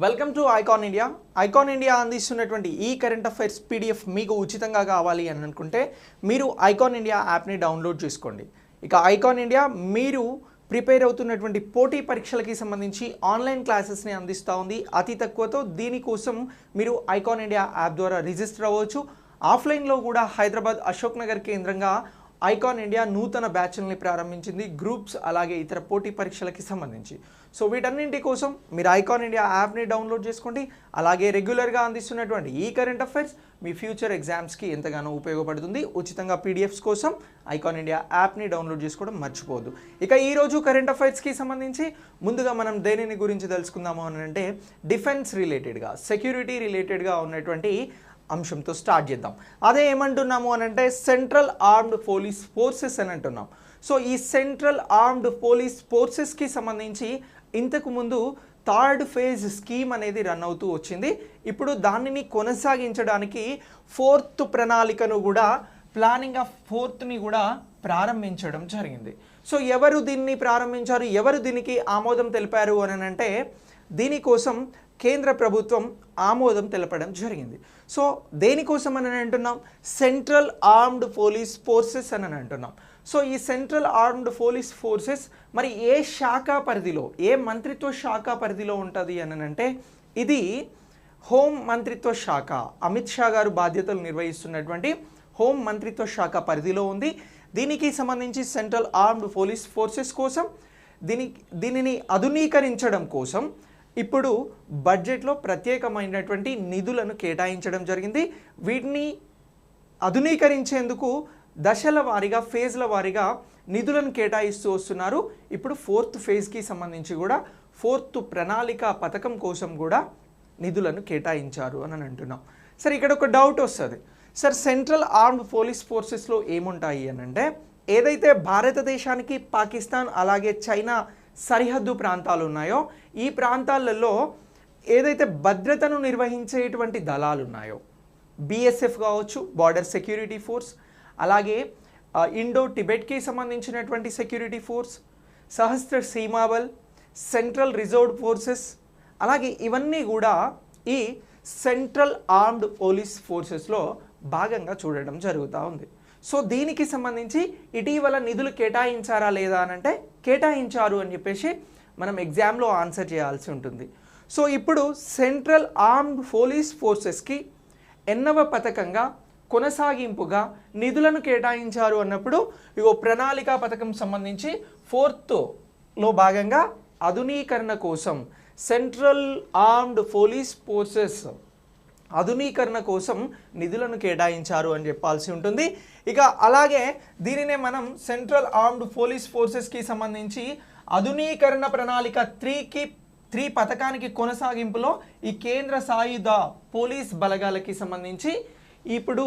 Welcome to icon India. Icon India అందిస్తున్నటువంటి ఈ current affairs PDF మీకు ఉచితంగా కావాలి అని అనుకుంటే మీరు ఐకాన్ ఇండియా యాప్ని డౌన్లోడ్ చేసుకోండి. ఇక ఐకాన్ ఇండియా మీరు ప్రిపేర్ అవుతున్నటువంటి పోటీ పరీక్షలకి సంబంధించి ఆన్లైన్ క్లాసెస్ని అందిస్తూ ఉంది అతి తక్కువతో. దీనికోసం మీరు ఐకాన్ ఇండియా యాప్ ద్వారా రిజిస్టర్ అవ్వచ్చు. ఆఫ్లైన్లో కూడా హైదరాబాద్ అశోక్ నగర్ కేంద్రంగా ఐకాన్ ఇండియా నూతన బ్యాచ్ల్ని ప్రారంభించింది, గ్రూప్స్ అలాగే ఇతర పోటీ పరీక్షలకి సంబంధించి. సో వీటన్నింటి కోసం మీరు ఐకాన్ ఇండియా యాప్ని డౌన్లోడ్ చేసుకోండి. అలాగే రెగ్యులర్గా అందిస్తున్నటువంటి ఈ కరెంట్ అఫైర్స్ మీ ఫ్యూచర్ ఎగ్జామ్స్కి ఎంతగానో ఉపయోగపడుతుంది. ఉచితంగా పీడిఎఫ్స్ కోసం ఐకాన్ ఇండియా యాప్ని డౌన్లోడ్ చేసుకోవడం మర్చిపోవద్దు. ఇక ఈరోజు కరెంట్ అఫైర్స్కి సంబంధించి ముందుగా మనం దేనిని గురించి తెలుసుకుందాము అని అంటే డిఫెన్స్ రిలేటెడ్గా, సెక్యూరిటీ రిలేటెడ్గా ఉన్నటువంటి అంశంతో స్టార్ట్ చేద్దాం. అదే ఏమంటున్నాము అని అంటే సెంట్రల్ ఆర్మ్డ్ పోలీస్ ఫోర్సెస్ అని అంటున్నాం. సో ఈ సెంట్రల్ ఆర్మ్డ్ పోలీస్ ఫోర్సెస్కి సంబంధించి ఇంతకుముందు థర్డ్ ఫేజ్ స్కీమ్ అనేది రన్ అవుతూ వచ్చింది. ఇప్పుడు దానిని కొనసాగించడానికి ఫోర్త్ ప్రణాళికను కూడా ప్లానింగ్ ఆఫ్ ఫోర్త్ని కూడా ప్రారంభించడం జరిగింది. సో ఎవరు దీన్ని ప్రారంభించారు, ఎవరు దీనికి ఆమోదం తెలిపారు అని అంటే దీనికోసం కేంద్ర ప్రభుత్వం ఆమోదం తెలపడం జరిగింది. సో దేనికోసం అని అంటున్నాం, సెంట్రల్ ఆర్మ్డ్ పోలీస్ ఫోర్సెస్ అని అంటున్నాం. సో ఈ సెంట్రల్ ఆర్మ్డ్ పోలీస్ ఫోర్సెస్ మరి ఏ శాఖ పరిధిలో, ఏ మంత్రిత్వ శాఖ పరిధిలో ఉంటుంది అని అంటే ఇది హోం మంత్రిత్వ శాఖ, అమిత్ షా గారు బాధ్యతలు నిర్వహిస్తున్నటువంటి హోం మంత్రిత్వ శాఖ పరిధిలో ఉంది. దీనికి సంబంధించి సెంట్రల్ ఆర్మ్డ్ పోలీస్ ఫోర్సెస్ కోసం దీనిని ఆధునీకరించడం కోసం ఇప్పుడు బడ్జెట్లో ప్రత్యేకమైనటువంటి నిధులను కేటాయించడం జరిగింది. వీటిని ఆధునీకరించేందుకు దశల వారీగా, ఫేజ్ల వారీగా నిధులను కేటాయిస్తూ వస్తున్నారు. ఇప్పుడు ఫోర్త్ ఫేజ్కి సంబంధించి కూడా ఫోర్త్ ప్రణాళిక పథకం కోసం కూడా నిధులను కేటాయించారు అని అంటున్నాం. సరే, ఇక్కడ ఒక డౌట్ వస్తుంది, సార్ సెంట్రల్ ఆర్మ్డ్ పోలీస్ ఫోర్సెస్లో ఏముంటాయి అని అంటే ఏదైతే భారతదేశానికి పాకిస్తాన్ అలాగే చైనా సరిహద్దు ప్రాంతాలు ఉన్నాయో ఈ ప్రాంతాలలో ఏదైతే భద్రతను నిర్వహించేటువంటి దళాలు ఉన్నాయో, బిఎస్ఎఫ్ కావచ్చు, బార్డర్ సెక్యూరిటీ ఫోర్స్, అలాగే ఇండో టిబెట్కి సంబంధించినటువంటి సెక్యూరిటీ ఫోర్స్, సహస్ర సీమాబల్, సెంట్రల్ రిజర్వ్డ్ ఫోర్సెస్, అలాగే ఇవన్నీ కూడా ఈ సెంట్రల్ ఆర్మ్డ్ పోలీస్ ఫోర్సెస్లో భాగంగా చూడడం జరుగుతూ ఉంది. సో దీనికి సంబంధించి ఇటీవల నిధులు కేటాయించారా లేదా అని అంటే కేటాయించారు అని చెప్పేసి మనం ఎగ్జామ్లో ఆన్సర్ చేయాల్సి ఉంటుంది. సో ఇప్పుడు సెంట్రల్ ఆర్మ్డ్ పోలీస్ ఫోర్సెస్కి ఎన్నవ పథకంగా కొనసాగింపుగా నిధులను కేటాయించారు అన్నప్పుడు ఇగో ప్రణాళిక పథకం సంబంధించి ఫోర్త్లో భాగంగా ఆధునీకరణ కోసం సెంట్రల్ ఆర్మ్డ్ పోలీస్ ఫోర్సెస్ ఆధునీకరణ కోసం నిధులను కేటాయించారు అని చెప్పాల్సి ఉంటుంది. ఇక అలాగే దీనినే మనం సెంట్రల్ ఆర్మ్డ్ పోలీస్ ఫోర్సెస్కి సంబంధించి ఆధునీకరణ ప్రణాళిక 3 పథకానికి కొనసాగింపులో ఈ కేంద్ర సాయుధ పోలీస్ బలగాలకి సంబంధించి ఇప్పుడు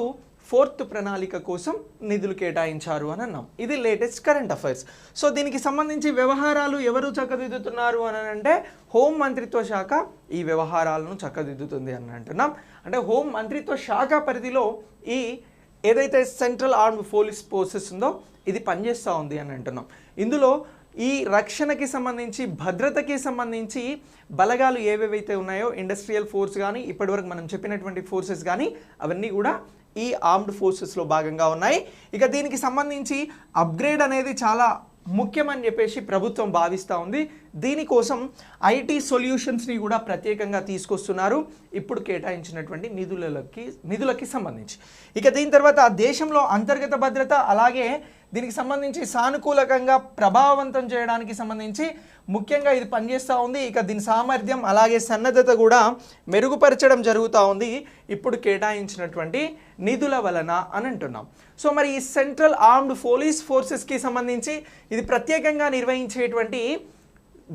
ఫోర్త్ ప్రణాళిక కోసం నిధులు కేటాయించారు అని అన్నాం. ఇది లేటెస్ట్ కరెంట్ అఫైర్స్. సో దీనికి సంబంధించి వ్యవహారాలు ఎవరు చక్కదిద్దుతున్నారు అని అంటే హోం మంత్రిత్వ శాఖ ఈ వ్యవహారాలను చక్కదిద్దుతుంది అని అంటున్నాం. అంటే హోం మంత్రిత్వ శాఖ పరిధిలో ఈ ఏదైతే సెంట్రల్ ఆర్మ్డ్ పోలీస్ ఫోర్సెస్ ఉందో ఇది పనిచేస్తూ ఉంది అని అంటున్నాం. ఇందులో ఈ రక్షణకి సంబంధించి, భద్రతకి సంబంధించి బలగాలు ఏవేవైతే ఉన్నాయో, ఇండస్ట్రియల్ ఫోర్స్ కానీ ఇప్పటివరకు మనం చెప్పినటువంటి ఫోర్సెస్ కానీ అవన్నీ కూడా ఈ ఆర్మ్డ్ ఫోర్సెస్లో భాగంగా ఉన్నాయి. ఇక దీనికి సంబంధించి అప్గ్రేడ్ అనేది చాలా ముఖ్యమని చెప్పేసి ప్రభుత్వం భావిస్తూ ఉంది. దీనికోసం ఐటీ సొల్యూషన్స్ని కూడా ప్రత్యేకంగా తీసుకొస్తున్నారు ఇప్పుడు కేటాయించినటువంటి నిధులకి సంబంధించి. ఇక దీని తర్వాత దేశంలో అంతర్గత భద్రత అలాగే దీనికి సంబంధించి సానుకూలకంగా ప్రభావవంతం చేయడానికి సంబంధించి ముఖ్యంగా ఇది పనిచేస్తూ ఉంది. ఇక దీని సామర్థ్యం అలాగే సన్నద్ధత కూడా మెరుగుపరచడం జరుగుతూ ఉంది ఇప్పుడు కేటాయించినటువంటి నిధుల వలన అని అంటున్నాం. సో మరి ఈ సెంట్రల్ ఆర్మ్డ్ పోలీస్ ఫోర్సెస్కి సంబంధించి ఇది ప్రత్యేకంగా నిర్వహించేటువంటి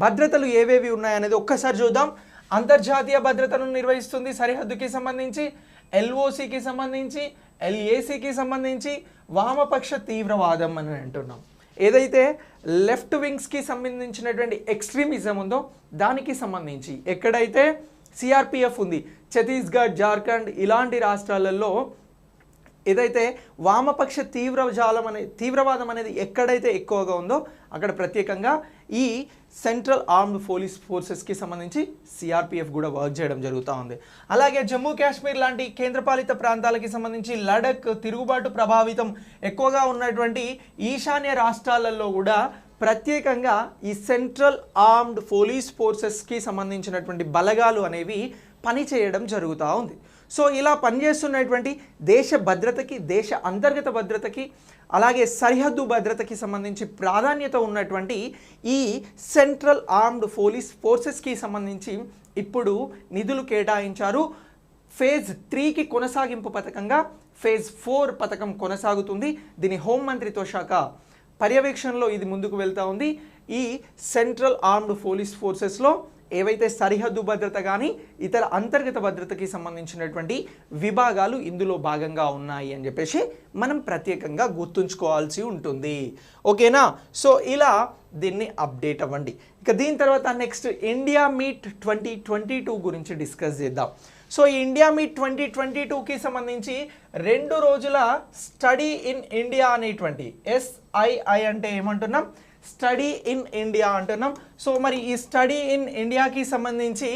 భద్రతలు ఏవేవి ఉన్నాయనేది ఒక్కసారి చూద్దాం. అంతర్జాతీయ భద్రతను నిర్వహిస్తుంది సరిహద్దుకి సంబంధించి, ఎల్ఓసికి సంబంధించి, ఎల్ఏసికి సంబంధించి, వామపక్ష తీవ్రవాదం అని అంటున్నాం. ఏదైతే లెఫ్ట్ వింగ్స్కి సంబంధించినటువంటి ఎక్స్ట్రీమిజం ఉందో దానికి సంబంధించి ఎక్కడైతే సిఆర్పిఎఫ్ ఉంది, ఛత్తీస్గఢ్, జార్ఖండ్ ఇలాంటి రాష్ట్రాలలో ఏదైతే వామపక్ష తీవ్రవాదం అనేది ఎక్కడైతే ఎక్కువగా ఉందో అక్కడ ప్రత్యేకంగా ఈ సెంట్రల్ ఆర్మ్డ్ పోలీస్ ఫోర్సెస్కి సంబంధించి సిఆర్పిఎఫ్ కూడా వర్క్ చేయడం జరుగుతూ ఉంది. అలాగే జమ్మూ కాశ్మీర్ లాంటి కేంద్రపాలిత ప్రాంతాలకి సంబంధించి లడఖ్ తిరుగుబాటు ప్రభావితం ఎక్కువగా ఉన్నటువంటి ఈశాన్య రాష్ట్రాలలో కూడా ప్రత్యేకంగా ఈ సెంట్రల్ ఆర్మ్డ్ పోలీస్ ఫోర్సెస్కి సంబంధించినటువంటి బలగాలు అనేవి పనిచేయడం జరుగుతూ ఉంది. సో ఇలా పనిచేస్తున్నటువంటి దేశ భద్రతకి, దేశ అంతర్గత భద్రతకి, అలాగే సరిహద్దు భద్రతకి సంబంధించి ప్రాధాన్యత ఉన్నటువంటి ఈ సెంట్రల్ ఆర్మ్డ్ పోలీస్ ఫోర్సెస్కి సంబంధించి ఇప్పుడు నిధులు కేటాయించారు. ఫేజ్ 3కి కొనసాగింపు పథకంగా ఫేజ్ 4 పథకం కొనసాగుతుంది. దీని హోంమంత్రిత్వ శాఖ పర్యవేక్షణలో ఇది ముందుకు వెళ్తూ ఉంది. ఈ సెంట్రల్ ఆర్మ్డ్ పోలీస్ ఫోర్సెస్లో ఏవైతే సరిహద్దు భద్రత కానీ ఇతర అంతర్గత భద్రతకి సంబంధించినటువంటి విభాగాలు ఇందులో భాగంగా ఉన్నాయి అని చెప్పేసి మనం ప్రత్యేకంగా గుర్తుంచుకోవాల్సి ఉంటుంది. ఓకేనా? సో ఇలా దీన్ని అప్డేట్ అవ్వండి. ఇక దీని తర్వాత నెక్స్ట్ ఇండియా మీట్ 2022 గురించి డిస్కస్ చేద్దాం. సో ఈ ఇండియా మీట్ 2022కి సంబంధించి 2 రోజుల స్టడీ ఇన్ ఇండియా అనేటువంటి SII అంటే ఏమంటున్నాం, స్టడీ ఇన్ ఇండియా అంటున్నాం. సో మరి ఈ స్టడీ ఇన్ ఇండియాకి సంబంధించి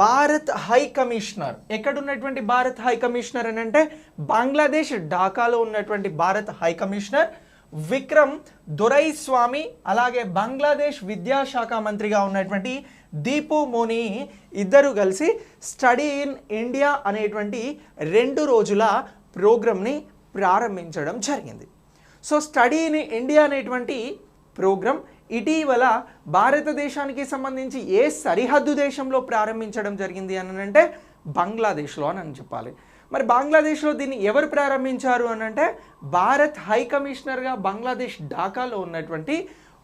భారత్ హై కమిషనర్, ఎక్కడున్నటువంటి భారత్ హై కమిషనర్ అని అంటే బంగ్లాదేశ్ ఢాకాలో ఉన్నటువంటి భారత్ హై కమిషనర్ విక్రమ్ దొరైస్వామి, అలాగే బంగ్లాదేశ్ విద్యాశాఖ మంత్రిగా ఉన్నటువంటి దీపు మోని ఇద్దరు కలిసి స్టడీ ఇన్ ఇండియా అనేటువంటి 2 రోజుల ప్రోగ్రామ్ని ప్రారంభించడం జరిగింది. సో స్టడీ ఇన్ ఇండియా అనేటువంటి ప్రోగ్రామ్ ఇటీవల భారతదేశానికి సంబంధించి ఏ సరిహద్దు దేశంలో ప్రారంభించడం జరిగింది అని అంటే బంగ్లాదేశ్లో అని చెప్పాలి. మరి బంగ్లాదేశ్లో దీన్ని ఎవరు ప్రారంభించారు అని అంటే భారత్ హై కమిషనర్గా బంగ్లాదేశ్ ఢాకాలో ఉన్నటువంటి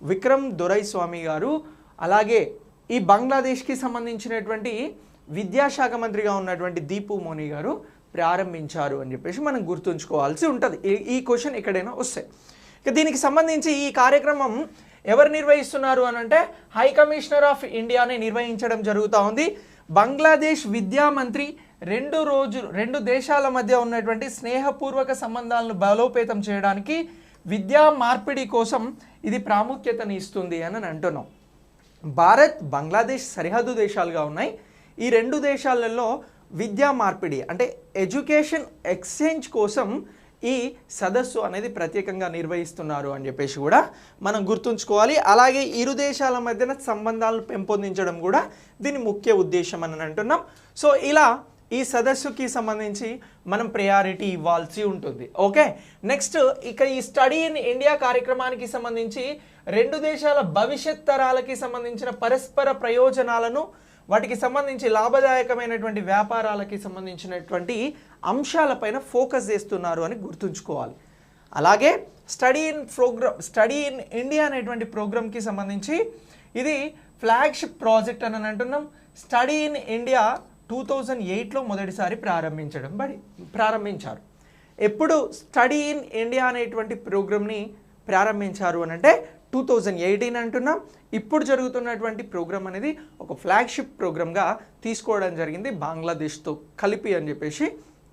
విక్రమ్ దొరైస్వామి గారు, అలాగే ఈ బంగ్లాదేశ్కి సంబంధించినటువంటి విద్యాశాఖ మంత్రిగా ఉన్నటువంటి దీపు మోని గారు ప్రారంభించారు అని చెప్పేసి మనం గుర్తుంచుకోవాల్సి ఉంటుంది. ఈ క్వశ్చన్ ఎక్కడైనా వస్తాయి. ఇక దీనికి సంబంధించి ఈ కార్యక్రమం ఎవరు నిర్వహిస్తున్నారు అని అంటే హై కమిషనర్ ఆఫ్ ఇండియాని నిర్వహించడం జరుగుతూ ఉంది. బంగ్లాదేశ్ విద్యా మంత్రి 2 దేశాల మధ్య ఉన్నటువంటి స్నేహపూర్వక సంబంధాలను బలోపేతం చేయడానికి విద్యా మార్పిడి కోసం ఇది ప్రాముఖ్యతని ఇస్తుంది అని అంటున్నాం. భారత్ బంగ్లాదేశ్ సరిహద్దు దేశాలుగా ఉన్నాయి. ఈ 2 దేశాలలో విద్యా మార్పిడి అంటే ఎడ్యుకేషన్ ఎక్స్చేంజ్ కోసం ఈ సదస్సు అనేది ప్రత్యేకంగా నిర్వహిస్తున్నారు అని చెప్పేసి కూడా మనం గుర్తుంచుకోవాలి. అలాగే ఇరు దేశాల మధ్యన సంబంధాలను పెంపొందించడం కూడా దీని ముఖ్య ఉద్దేశం అని అంటున్నాం. సో ఇలా ఈ సదస్సుకి సంబంధించి మనం ప్రయారిటీ ఇవ్వాల్సి ఉంటుంది. ఓకే, నెక్స్ట్ ఇక ఈ స్టడీ ఇన్ ఇండియా కార్యక్రమానికి సంబంధించి 2 దేశాల భవిష్యత్ తరాలకి సంబంధించిన పరస్పర ప్రయోజనాలను, వాటికి సంబంధించి లాభదాయకమైనటువంటి వ్యాపారాలకి సంబంధించినటువంటి అంశాలపైన ఫోకస్ చేస్తున్నారు అని గుర్తుంచుకోవాలి. అలాగే స్టడీ ఇన్ ఇండియా అనేటువంటి ప్రోగ్రామ్కి సంబంధించి ఇది ఫ్లాగ్షిప్ ప్రాజెక్ట్ అని అంటున్నాం. స్టడీ ఇన్ ఇండియా 2008లో మొదటిసారి ప్రారంభించారు. ఎప్పుడు స్టడీ ఇన్ ఇండియా అనేటువంటి ప్రోగ్రామ్ని ప్రారంభించారు అని అంటే 2018 అంటున్నాం. ఇప్పుడు జరుగుతున్నటువంటి ప్రోగ్రామ్ అనేది ఒక ఫ్లాగ్షిప్ ప్రోగ్రామ్గా తీసుకోవడం జరిగింది బంగ్లాదేశ్తో కలిపి అని చెప్పేసి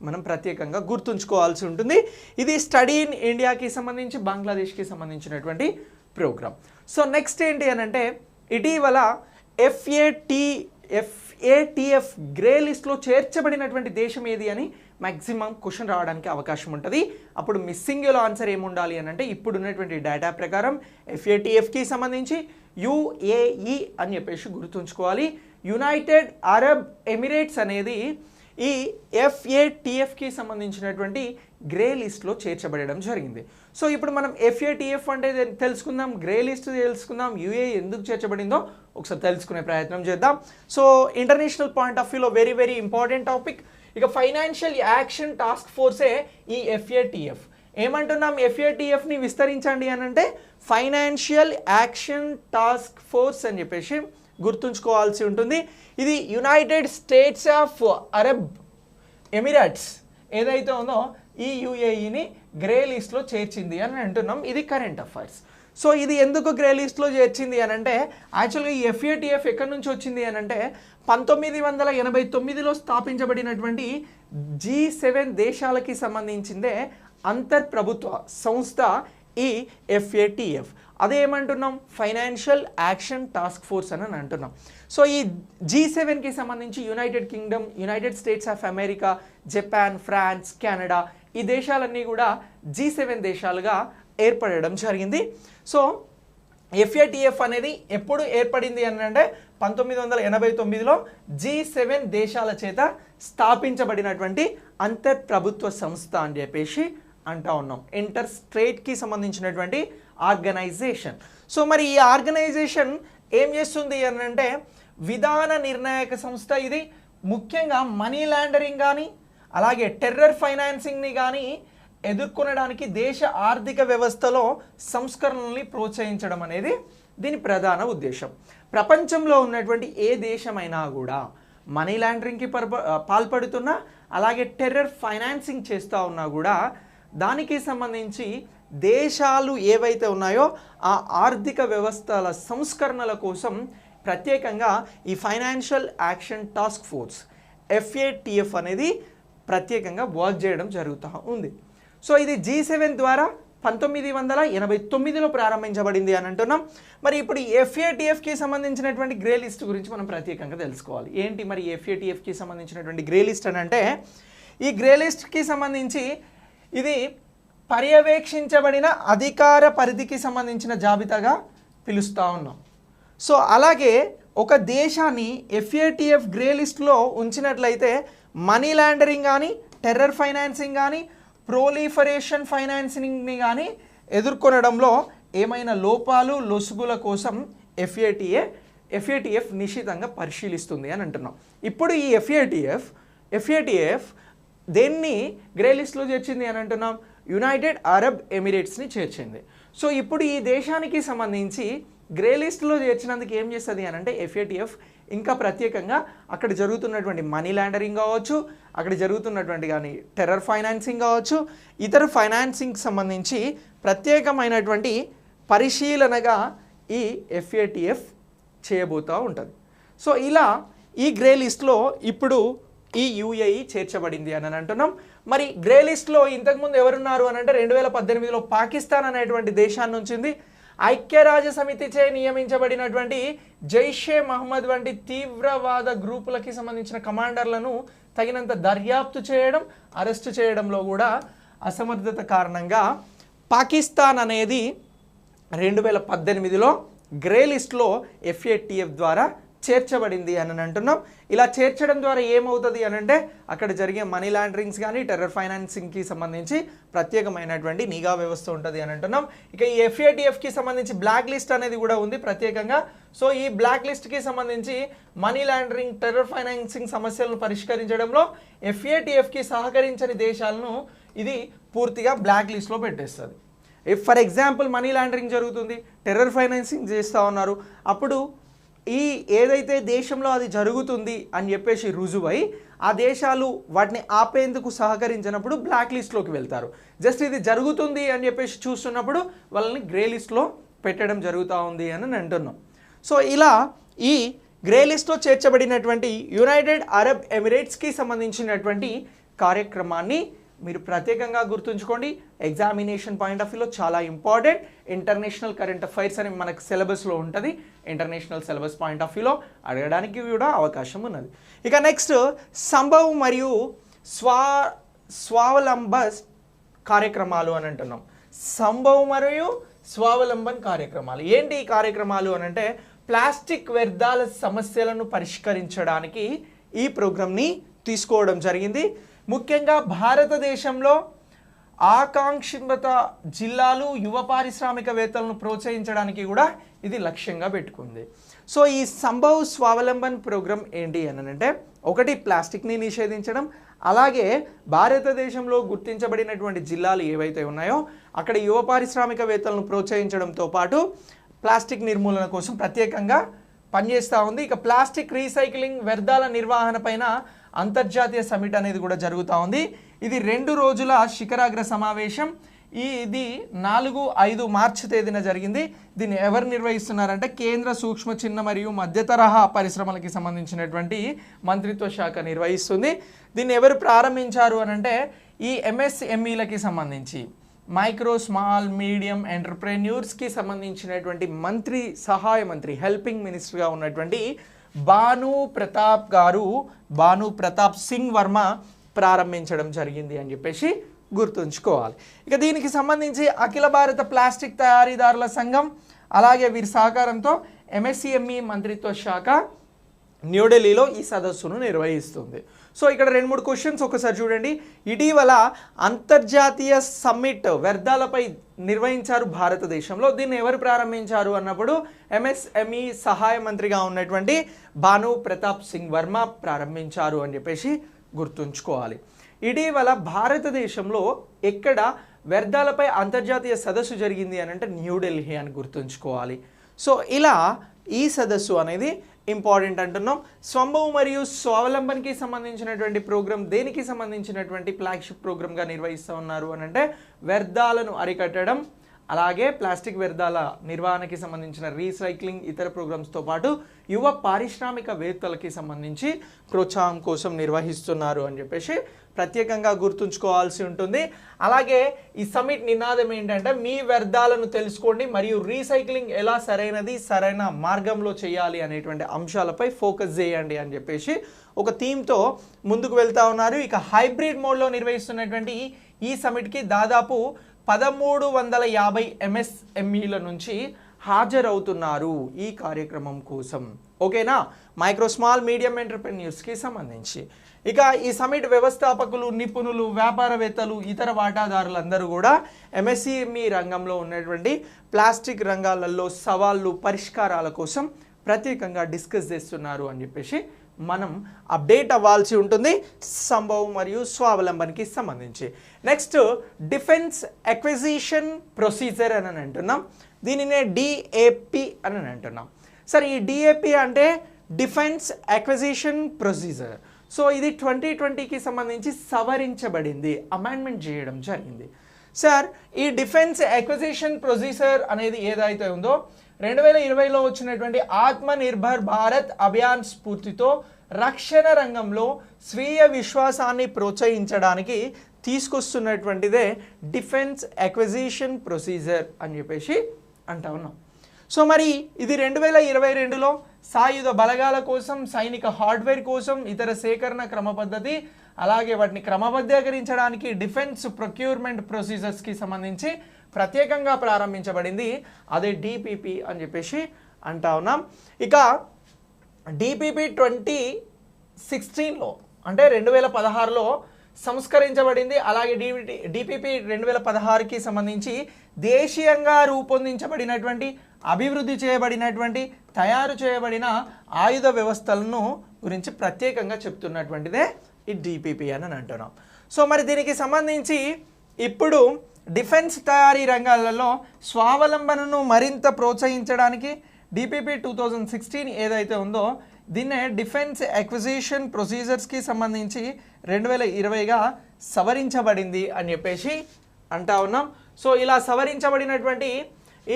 మనం ప్రత్యేకంగా గుర్తుంచుకోవాల్సి ఉంటుంది. ఇది స్టడీ ఇన్ ఇండియాకి సంబంధించి బంగ్లాదేశ్కి సంబంధించినటువంటి ప్రోగ్రామ్. సో నెక్స్ట్ ఏంటి అని అంటే ఇటీవల FATF గ్రే లిస్ట్లో చేర్చబడినటువంటి దేశం ఏది అని మ్యాక్సిమం క్వశ్చన్ రావడానికి అవకాశం ఉంటుంది. అప్పుడు మిస్సింగ్లో ఆన్సర్ ఏముండాలి అని అంటే ఇప్పుడు ఉన్నటువంటి డేటా ప్రకారం FATFకి సంబంధించి UAE అని చెప్పేసి గుర్తుంచుకోవాలి. యునైటెడ్ అరబ్ ఎమిరేట్స్ అనేది ఈ FATFకి సంబంధించినటువంటి గ్రే లిస్ట్లో చేర్చబడడం జరిగింది. సో ఇప్పుడు మనం FATF అంటే తెలుసుకుందాం, గ్రే లిస్ట్ తెలుసుకుందాం, UAE ఎందుకు చేర్చబడిందో ఒకసారి తెలుసుకునే ప్రయత్నం చేద్దాం. సో ఇంటర్నేషనల్ పాయింట్ ఆఫ్ వ్యూలో వెరీ వెరీ ఇంపార్టెంట్ టాపిక్. ఇక ఫైనాన్షియల్ యాక్షన్ టాస్క్ ఫోర్సే ఈ FATF. ఏమంటున్నాం, FATFని విస్తరించండి అని అంటే ఫైనాన్షియల్ యాక్షన్ టాస్క్ ఫోర్స్ అని చెప్పేసి గుర్తుంచుకోవాల్సి ఉంటుంది. ఇది United States of Arab Emirates ఏదైతే ఉందో ఈ UAEని గ్రే లిస్ట్లో చేర్చింది అని అంటున్నాం. ఇది కరెంట్ అఫైర్స్. సో ఇది ఎందుకు గ్రే లిస్ట్లో చేర్చింది అని అంటే యాక్చువల్గా ఈ FATF ఎక్కడి నుంచి వచ్చింది అని అంటే 1989లో స్థాపించబడినటువంటి G7 దేశాలకి సంబంధించిందే అంతర్ప్రభుత్వ సంస్థ ఈ FATF. అదేమంటున్నాం, ఫైనాన్షియల్ యాక్షన్ టాస్క్ ఫోర్స్ అని అంటున్నాం. సో ఈ G7కి సంబంధించి United Kingdom, United States of America, Japan, France, Canada ఈ దేశాలన్నీ కూడా G7 దేశాలుగా ఏర్పడడం జరిగింది. సో FATF అనేది ఎప్పుడు ఏర్పడింది అని అంటే 1989లో G7 దేశాల చేత స్థాపించబడినటువంటి అంతర్ప్రభుత్వ సంస్థ అని చెప్పేసి అంటా ఉన్నాం. ఇంటర్ స్టేట్కి సంబంధించినటువంటి ఆర్గనైజేషన్. సో మరి ఈ ఆర్గనైజేషన్ ఏం చేస్తుంది అని అంటే విధాన నిర్ణాయక సంస్థ. ఇది ముఖ్యంగా మనీ లాండరింగ్ కానీ అలాగే టెర్రర్ ఫైనాన్సింగ్ని కానీ ఎదుర్కొనడానికి దేశ ఆర్థిక వ్యవస్థలో సంస్కరణల్ని ప్రోత్సహించడం అనేది దీని ప్రధాన ఉద్దేశం. ప్రపంచంలో ఉన్నటువంటి ఏ దేశమైనా కూడా మనీ లాండరింగ్కి పాల్పడుతున్నా అలాగే టెర్రర్ ఫైనాన్సింగ్ చేస్తూ ఉన్నా కూడా దానికి సంబంధించి దేశాలు ఏవైతే ఉన్నాయో ఆ ఆర్థిక వ్యవస్థల సంస్కరణల కోసం ప్రత్యేకంగా ఈ financial action task force FATF అనేది ప్రత్యేకంగా వర్క్ చేయడం జరుగుతూ ఉంది. సో ఇది G7 ద్వారా 1989లో ప్రారంభించబడింది అని అంటున్నాం. మరి ఇప్పుడు ఈ FATFకి సంబంధించినటువంటి గ్రే లిస్ట్ గురించి మనం ప్రత్యేకంగా తెలుసుకోవాలి. ఏంటి మరి FATFకి సంబంధించినటువంటి గ్రే లిస్ట్ అని అంటే ఈ గ్రే లిస్ట్కి సంబంధించి ఇది పర్యవేక్షించబడిన అధికార పరిధికి సంబంధించిన జాబితాగా పిలుస్తూ ఉన్నాం. సో అలాగే ఒక దేశాన్ని FATF గ్రే లిస్ట్లో ఉంచినట్లయితే మనీ లాండరింగ్ కానీ టెర్రర్ ఫైనాన్సింగ్ కానీ ప్రోలిఫరేషన్ ఫైనాన్సింగ్ని కానీ ఎదుర్కొనడంలో ఏమైనా లోపాలు లొసుగుల కోసం FATF నిశ్చితంగా పరిశీలిస్తుంది అని అంటున్నాం. ఇప్పుడు ఈ FATF దేన్ని గ్రే లిస్ట్లో చేర్చింది అని అంటున్నాం, యునైటెడ్ అరబ్ ఎమిరేట్స్ని చేర్చింది. సో ఇప్పుడు ఈ దేశానికి సంబంధించి గ్రే లిస్ట్లో చేర్చినందుకు ఏం చేస్తుంది అని అంటే FATF ఇంకా ప్రత్యేకంగా అక్కడ జరుగుతున్నటువంటి మనీ లాండరింగ్ కావచ్చు, అక్కడ జరుగుతున్నటువంటి కానీ టెర్రర్ ఫైనాన్సింగ్ కావచ్చు, ఇతర ఫైనాన్సింగ్కి సంబంధించి ప్రత్యేకమైనటువంటి పరిశీలనగా ఈ FATF చేయబోతూ ఉంటుంది. సో ఇలా ఈ గ్రే లిస్ట్లో ఇప్పుడు ఈ UAE చేర్చబడింది అని అంటున్నాం. మరి గ్రే లిస్ట్లో ఇంతకుముందు ఎవరున్నారు అని అంటే 2018లో పాకిస్తాన్ అనేటువంటి దేశాన్ని ఉంచింది. ఐక్యరాజ్య సమితిచే నియమించబడినటువంటి జైషే మహమ్మద్ వంటి తీవ్రవాద గ్రూపులకి సంబంధించిన కమాండర్లను తగినంత దర్యాప్తు చేయడం, అరెస్టు చేయడంలో కూడా అసమర్థత కారణంగా పాకిస్తాన్ అనేది 2018లో గ్రే లిస్ట్లో FATF ద్వారా చేర్చబడింది అని అంటున్నాం. ఇలా చేర్చడం ద్వారా ఏమవుతుంది అని అంటే అక్కడ జరిగే మనీ లాండరింగ్స్ కానీ టెర్రర్ ఫైనాన్సింగ్కి సంబంధించి ప్రత్యేకమైనటువంటి నిఘా వ్యవస్థ ఉంటుంది అని అంటున్నాం. ఇక ఈ FATFకి సంబంధించి బ్లాక్ లిస్ట్ అనేది కూడా ఉంది ప్రత్యేకంగా. సో ఈ బ్లాక్ లిస్ట్కి సంబంధించి మనీ లాండరింగ్ టెర్రర్ ఫైనాన్సింగ్ సమస్యలను పరిష్కరించడంలో FATFకి సహకరించని దేశాలను ఇది పూర్తిగా బ్లాక్ లిస్ట్లో పెట్టేస్తుంది. ఫర్ ఎగ్జాంపుల్ మనీ లాండరింగ్ జరుగుతుంది, టెర్రర్ ఫైనాన్సింగ్ చేస్తూ ఉన్నారు, అప్పుడు ఈ ఏదైతే దేశంలో అది జరుగుతుంది అని చెప్పేసి రుజువై ఆ దేశాలు వాటిని ఆపేందుకు సహకరించినప్పుడు బ్లాక్ లిస్ట్లోకి వెళ్తారు. జస్ట్ ఇది జరుగుతుంది అని చెప్పేసి చూస్తున్నప్పుడు వాళ్ళని గ్రే లిస్ట్లో పెట్టడం జరుగుతూ ఉంది అని అంటున్నాం. సో ఇలా ఈ గ్రే లిస్ట్లో చేర్చబడినటువంటి యునైటెడ్ అరబ్ ఎమిరేట్స్కి సంబంధించినటువంటి కార్యక్రమాన్ని మీరు ప్రత్యేకంగా గుర్తుంచుకోండి. ఎగ్జామినేషన్ పాయింట్ ఆఫ్ వ్యూలో చాలా ఇంపార్టెంట్. ఇంటర్నేషనల్ కరెంట్ అఫైర్స్ అని మనకు సిలబస్లో ఉంటుంది. ఇంటర్నేషనల్ సిలబస్ పాయింట్ ఆఫ్ వ్యూలో అడగడానికి కూడా అవకాశం ఉన్నది. ఇక నెక్స్ట్ సంభవ్ మరియు స్వావలంబ కార్యక్రమాలు అని అంటున్నాం. సంభవ్ మరియు స్వావలంబన్ కార్యక్రమాలు ఏంటి ఈ కార్యక్రమాలు అని అంటే ప్లాస్టిక్ వ్యర్థాల సమస్యలను పరిష్కరించడానికి ఈ ప్రోగ్రామ్ని తీసుకోవడం జరిగింది. ముఖ్యంగా భారతదేశంలో ఆకాంక్షిత జిల్లాలు యువ పారిశ్రామికవేత్తలను ప్రోత్సహించడానికి కూడా ఇది లక్ష్యంగా పెట్టుకుంది. సో ఈ సంభవ్ స్వావలంబన్ ప్రోగ్రామ్ ఏంటి అని అంటే ఒకటి ప్లాస్టిక్ని నిషేధించడం, అలాగే భారతదేశంలో గుర్తించబడినటువంటి జిల్లాలు ఏవైతే ఉన్నాయో అక్కడ యువ పారిశ్రామికవేత్తలను ప్రోత్సహించడంతో పాటు ప్లాస్టిక్ నిర్మూలన కోసం ప్రత్యేకంగా పనిచేస్తూ ఉంది. ఇక ప్లాస్టిక్ రీసైక్లింగ్ వ్యర్థాల నిర్వహణ పైన అంతర్జాతీయ సమిట్ అనేది కూడా జరుగుతూ ఉంది. ఇది 2 రోజుల శిఖరాగ్ర సమావేశం. ఇది 4-5 మార్చి తేదీన జరిగింది. దీన్ని ఎవరు నిర్వహిస్తున్నారంటే కేంద్ర సూక్ష్మ చిన్న మరియు మధ్య తరహా పరిశ్రమలకి సంబంధించినటువంటి మంత్రిత్వ శాఖ నిర్వహిస్తుంది. దీన్ని ఎవరు ప్రారంభించారు అని అంటే ఈ MSMEలకి సంబంధించి మైక్రో స్మాల్ మీడియం ఎంటర్ప్రెన్యూర్స్కి సంబంధించినటువంటి సహాయ మంత్రి హెల్పింగ్ మినిస్టర్గా ఉన్నటువంటి భాను ప్రతాప్ సింగ్ వర్మ ప్రారంభించడం జరిగింది అని చెప్పేసి గుర్తుంచుకోవాలి. ఇక దీనికి సంబంధించి అఖిల భారత ప్లాస్టిక్ తయారీదారుల సంఘం అలాగే వీరి సహకారంతో MSCME మంత్రిత్వ శాఖ న్యూఢిల్లీలో ఈ సదస్సును నిర్వహిస్తుంది. సో ఇక్కడ 2-3 క్వశ్చన్స్ ఒకసారి చూడండి. ఇటీవల అంతర్జాతీయ సమ్మిట్ వ్యర్థాలపై నిర్వహించారు భారతదేశంలో. దీన్ని ఎవరు ప్రారంభించారు అన్నప్పుడు MSME సహాయ మంత్రిగా ఉన్నటువంటి భాను ప్రతాప్ సింగ్ వర్మ ప్రారంభించారు అని చెప్పేసి గుర్తుంచుకోవాలి. ఇటీవల భారతదేశంలో ఎక్కడ వ్యర్థాలపై అంతర్జాతీయ సదస్సు జరిగింది అని అంటే న్యూఢిల్లీ అని గుర్తుంచుకోవాలి. సో ఇలా ఈ సదస్సు అనేది ఇంపార్టెంట్ అంటున్నాం. స్వంభవం మరియు స్వావలంబన్కి సంబంధించినటువంటి ప్రోగ్రామ్ దేనికి సంబంధించినటువంటి ఫ్లాగ్షిప్ ప్రోగ్రామ్గా నిర్వహిస్తూ ఉన్నారు అని అంటే వ్యర్థాలను అరికట్టడం అలాగే ప్లాస్టిక్ వ్యర్థాల నిర్వహణకి సంబంధించిన రీసైక్లింగ్ ఇతర ప్రోగ్రామ్స్తో పాటు యువ పారిశ్రామికవేత్తలకి సంబంధించి ప్రోత్సాహం కోసం నిర్వహిస్తున్నారు అని చెప్పేసి ప్రత్యేకంగా గుర్తుంచుకోవాల్సి ఉంటుంది. అలాగే ఈ సమ్మిట్ నినాదం ఏంటంటే మీ వ్యర్థాలను తెలుసుకోండి మరియు రీసైక్లింగ్ ఎలా సరైన మార్గంలో చేయాలి అనేటువంటి అంశాలపై ఫోకస్ చేయండి అని చెప్పేసి ఒక థీమ్తో ముందుకు వెళ్తా ఉన్నారు. ఇక హైబ్రిడ్ మోడ్లో నిర్వహిస్తున్నటువంటి ఈ సమ్మిట్కి దాదాపు 1350 MSMEల నుంచి హాజరవుతున్నారు ఈ కార్యక్రమం కోసం. ఓకేనా, మైక్రో స్మాల్ మీడియం ఎంటర్ప్రెన్యూర్స్కి సంబంధించి. ఇక ఈ సమిట్ వ్యవస్థాపకులు, నిపుణులు, వ్యాపారవేత్తలు, ఇతర వాటాదారులందరూ కూడా MSCME రంగంలో ఉన్నటువంటి ప్లాస్టిక్ రంగాలలో సవాళ్ళు, పరిష్కారాల కోసం ప్రత్యేకంగా డిస్కస్ చేస్తున్నారు అని చెప్పేసి మనం అప్డేట్ అవ్వాల్సి ఉంటుంది సంభవం మరియు స్వావలంబన్కి సంబంధించి. నెక్స్ట్ డిఫెన్స్ అక్విజిషన్ ప్రొసీజర్ అని అంటున్నాం. దీనినే DAP అని అంటున్నాం. సరే, ఈ DAP అంటే డిఫెన్స్ అక్విజిషన్ ప్రొసీజర్. సో ఇది 2020కి సంబంధించి సవరించబడింది, అమెండ్మెంట్ చేయడం జరిగింది. సార్, ఈ డిఫెన్స్ అక్విజిషన్ ప్రొసీజర్ అనేది ఏదైతే ఉందో 2020లో వచ్చినటువంటి ఆత్మ నిర్భర్ భారత్ అభియాన్ స్ఫూర్తితో రక్షణ రంగంలో స్వీయ విశ్వాసాన్ని ప్రోత్సహించడానికి తీసుకొస్తున్నటువంటిదే డిఫెన్స్ అక్విజిషన్ ప్రొసీజర్ అని చెప్పేసి అంటా ఉన్నాం. సో మరి ఇది 2022లో సాయుధ బలగాల కోసం, సైనిక హార్డ్వేర్ కోసం, ఇతర సేకరణ క్రమ పద్ధతి, అలాగే వాటిని క్రమబద్ధీకరించడానికి డిఫెన్స్ ప్రొక్యూర్మెంట్ ప్రొసీజర్స్కి సంబంధించి ప్రత్యేకంగా ప్రారంభించబడింది. అదే DPP అని చెప్పేసి అంటా ఉన్నాం. ఇక DPP 2016లో అంటే 2016లో సంస్కరించబడింది. అలాగే DPP 2016కి సంబంధించి దేశీయంగా రూపొందించబడినటువంటి, అభివృద్ధి చేయబడినటువంటి, తయారు చేయబడిన ఆయుధ వ్యవస్థలను గురించి ప్రత్యేకంగా చెప్తున్నటువంటిదే ఈ DPP అని అంటున్నాం. సో మరి దీనికి సంబంధించి ఇప్పుడు డిఫెన్స్ తయారీ రంగాలలో స్వావలంబనను మరింత ప్రోత్సహించడానికి DPP 2016 ఏదైతే ఉందో దీన్నే డిఫెన్స్ అక్విజిషన్ ప్రొసీజర్స్కి సంబంధించి 2020గా సవరించబడింది అని చెప్పేసి అంటా ఉన్నాం. సో ఇలా సవరించబడినటువంటి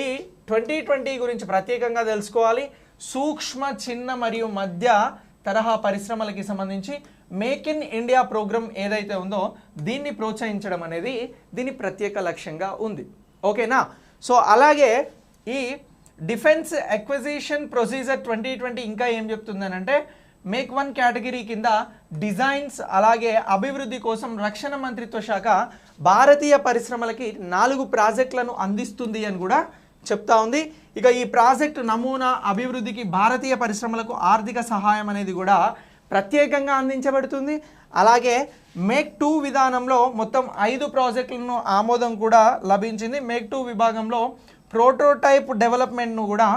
ఈ 2020 గురించి ప్రత్యేకంగా తెలుసుకోవాలి. సూక్ష్మ, చిన్న మరియు మధ్య తరహా పరిశ్రమలకి సంబంధించి మేక్ ఇన్ ఇండియా ప్రోగ్రామ్ ఏదైతే ఉందో దీన్ని ప్రోత్సహించడం అనేది దీని ప్రత్యేక లక్ష్యంగా ఉంది. ఓకేనా. సో అలాగే ఈ డిఫెన్స్ అక్విజిషన్ ప్రొసీజర్ 2020 ఇంకా ఏం చెప్తుందనంటే మేక్ 1 కేటగిరీ కింద డిజైన్స్ అలాగే అభివృద్ధి కోసం రక్షణ మంత్రిత్వ శాఖ భారతీయ పరిశ్రమలకి 4 ప్రాజెక్టులను అందిస్తుంది అని కూడా చెప్తా ఉంది. ఇక ఈ ప్రాజెక్టు నమూనా అభివృద్ధికి భారతీయ పరిశ్రమలకు ఆర్థిక సహాయం అనేది కూడా ప్రత్యేకంగా అందించబడుతుంది. అలాగే మేక్ 2 విధానంలో మొత్తం 5 ప్రాజెక్టులను ఆమోదం కూడా లభించింది. మేక్ 2 విభాగంలో ప్రోటోటైప్ డెవలప్మెంట్ను కూడా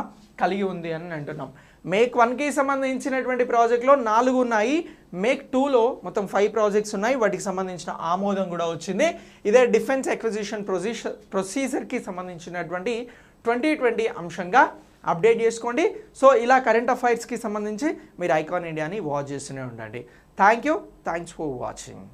కలిగి ఉంది అని అంటున్నాం. మేక్ 1కి సంబంధించినటువంటి ప్రాజెక్టులో 4 ఉన్నాయి. మేక్ 2లో మొత్తం 5 ప్రాజెక్ట్స్ ఉన్నాయి. వాటికి సంబంధించిన ఆమోదం కూడా వచ్చింది. ఇదే డిఫెన్స్ అక్విజిషన్ ప్రొసీజర్కి సంబంధించినటువంటి 2020 అంశంగా అప్డేట్ చేసుకోండి. సో ఇలా కరెంట్ అఫైర్స్కి సంబంధించి మీరు ఐకాన్ ఇండియాని వాచ్ చేస్తూనే ఉండండి. Thanks for watching.